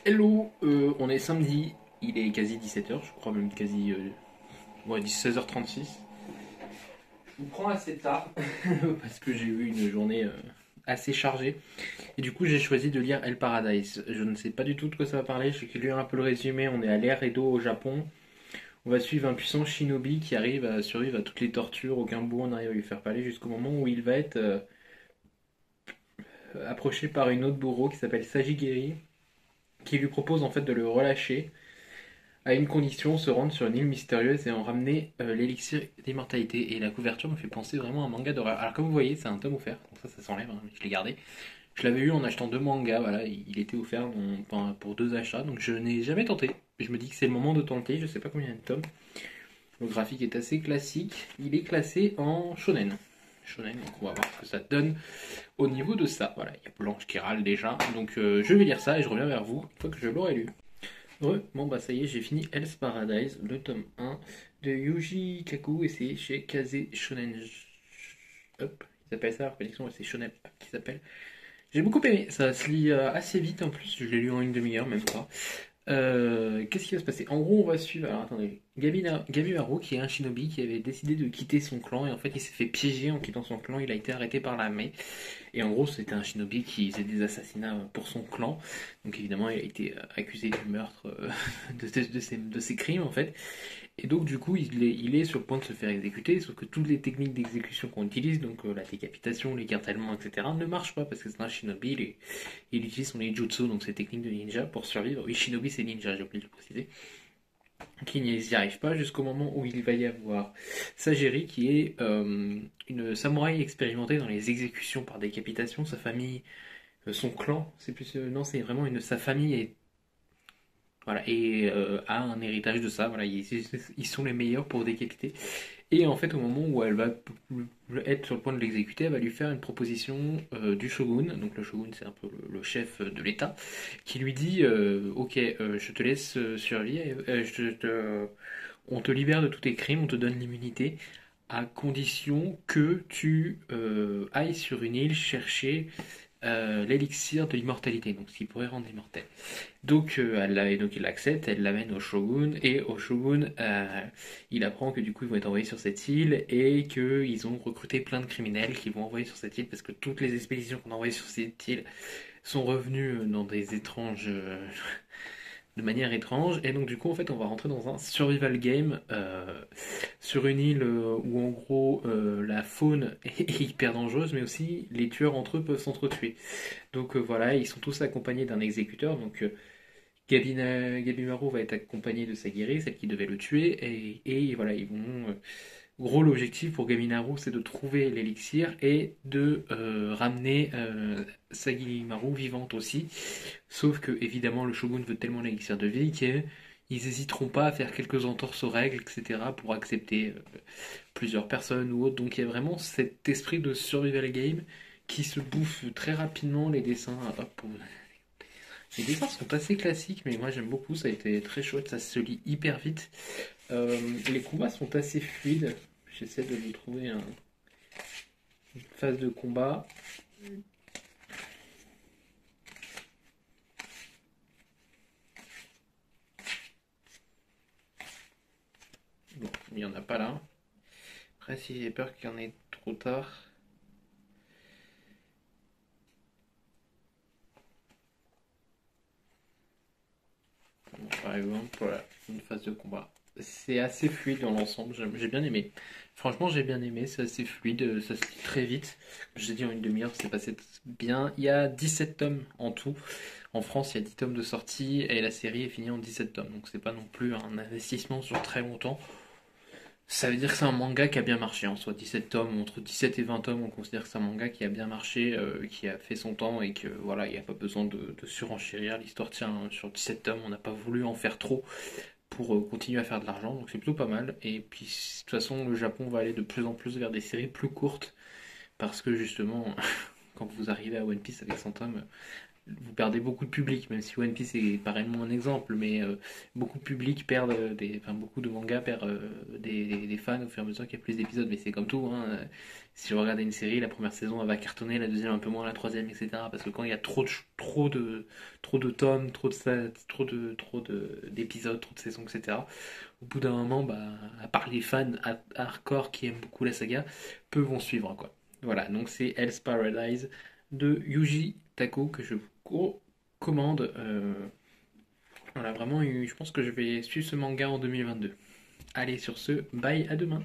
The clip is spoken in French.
Hello, on est samedi, il est quasi 17h, je crois même quasi 16h36. Je vous prends assez tard parce que j'ai eu une journée assez chargée et du coup j'ai choisi de lire El Paradise. Je ne sais pas du tout de quoi ça va parler, j'ai lu un peu le résumé, on est à l'ère Edo au Japon. On va suivre un puissant shinobi qui arrive à survivre à toutes les tortures, aucun bout on arrive à lui faire parler jusqu'au moment où il va être approché par une autre bourreau qui s'appelle Sagigeri qui lui propose en fait de le relâcher à une condition, se rendre sur une île mystérieuse et en ramener l'élixir d'immortalité. Et la couverture me fait penser vraiment à un manga d'horreur. Alors comme vous voyez, c'est un tome offert, donc ça s'enlève, hein, je l'ai gardé. Je l'avais eu en achetant deux mangas, voilà, il était offert pour deux achats, donc je n'ai jamais tenté. Je me dis que c'est le moment de tenter, je sais pas combien de tomes. Le graphique est assez classique, il est classé en shonen. Shonen, donc on va voir ce que ça donne au niveau de ça. Voilà, il y a Blanche qui râle déjà, donc je vais lire ça et je reviens vers vous une fois que je l'aurai lu. Ouais, bon bah ça y est, j'ai fini Hell's Paradise, le tome 1 de Yuji Kaku et c'est chez Kaze Shonen Up. Ils appellent ça, leur collection, c'est Shonen Up qui s'appelle. J'ai beaucoup aimé, ça se lit assez vite en plus, je l'ai lu en une demi-heure, même pas. Qu'est-ce qui va se passer? En gros, on va suivre. Alors attendez, Gabimaru, qui est un shinobi qui avait décidé de quitter son clan, et en fait, il s'est fait piéger en quittant son clan. Il a été arrêté par l'armée. Et en gros, c'était un shinobi qui faisait des assassinats pour son clan. Donc évidemment, il a été accusé du meurtre de ses crimes, en fait. Et donc, du coup, il est sur le point de se faire exécuter, sauf que toutes les techniques d'exécution qu'on utilise, donc la décapitation, l'écartèlement, etc., ne marchent pas parce que c'est un shinobi. Il utilise son ninjutsu, donc ses techniques de ninja, pour survivre. Oui, shinobi, c'est ninja, j'ai oublié de le préciser. Donc, il n'y arrive pas jusqu'au moment où il va y avoir Sagiri, qui est une samouraï expérimentée dans les exécutions par décapitation. Sa famille, son clan, c'est plus. Non, c'est vraiment sa famille est voilà, et a un héritage de ça. Voilà, ils sont les meilleurs pour décapiter. Et en fait, au moment où elle va être sur le point de l'exécuter, elle va lui faire une proposition du shogun. Donc le shogun, c'est un peu le chef de l'État, qui lui dit Ok, je te laisse survivre, on te libère de tous tes crimes, on te donne l'immunité, à condition que tu ailles sur une île chercher l'élixir de l'immortalité, donc ce qui pourrait rendre immortel. Donc, donc il l'accepte, elle l'amène au shogun, et au shogun, il apprend que du coup ils vont être envoyés sur cette île et qu'ils ont recruté plein de criminels qui vont envoyer sur cette île parce que toutes les expéditions qu'on a envoyées sur cette île sont revenues dans des étranges, de manière étrange, et donc du coup en fait on va rentrer dans un survival game sur une île où en gros la faune est hyper dangereuse, mais aussi les tueurs entre eux peuvent s'entretuer. Donc voilà, ils sont tous accompagnés d'un exécuteur, donc Gabimaru va être accompagné de Sagiri, celle qui devait le tuer, et voilà, ils vont. Gros, l'objectif pour Gabimaru, c'est de trouver l'élixir et de ramener Sagimaru vivante aussi. Sauf que, évidemment, le shogun veut tellement l'élixir de vie qu'ils n'hésiteront pas à faire quelques entorses aux règles, etc., pour accepter plusieurs personnes ou autres. Donc il y a vraiment cet esprit de survival game qui se bouffe très rapidement les dessins. Hop, les dessins sont assez classiques, mais moi j'aime beaucoup, ça a été très chouette, ça se lit hyper vite. Les combats sont assez fluides. J'essaie de vous trouver une phase de combat. Bon, il n'y en a pas là. Après, si j'ai peur qu'il y en ait trop tard. Bon, par exemple, voilà, une phase de combat. C'est assez fluide dans l'ensemble, j'ai bien aimé. Franchement, j'ai bien aimé, c'est assez fluide, ça se lit très vite. Je vous ai dit en une demi-heure, c'est passé bien. Il y a 17 tomes en tout. En France, il y a 10 tomes de sortie et la série est finie en 17 tomes. Donc c'est pas non plus un investissement sur très longtemps. Ça veut dire que c'est un manga qui a bien marché en soi. 17 tomes, entre 17 et 20 tomes, on considère que c'est un manga qui a bien marché, qui a fait son temps et que voilà, il n'y a pas besoin de surenchérir. L'histoire tient sur 17 tomes, on n'a pas voulu en faire trop pour continuer à faire de l'argent, donc c'est plutôt pas mal. Et puis de toute façon, le Japon va aller de plus en plus vers des séries plus courtes parce que justement, quand vous arrivez à One Piece avec 100 tomes, vous perdez beaucoup de public, même si One Piece est pareillement un exemple, mais beaucoup de public perdent enfin beaucoup de mangas perdent des fans au fur et à mesure qu'il y a plus d'épisodes, mais c'est comme tout, hein. Si je regardais une série, la première saison elle va cartonner, la deuxième un peu moins, la troisième, etc. Parce que quand il y a trop de tomes, trop d'épisodes, trop de saisons, etc. Au bout d'un moment, bah, à part les fans hardcore qui aiment beaucoup la saga, peu vont suivre, quoi. Voilà, donc c'est Hell's Paradise de Yuji Tako que je vous recommande. Voilà, vraiment, je pense que je vais suivre ce manga en 2022. Allez, sur ce, bye, à demain.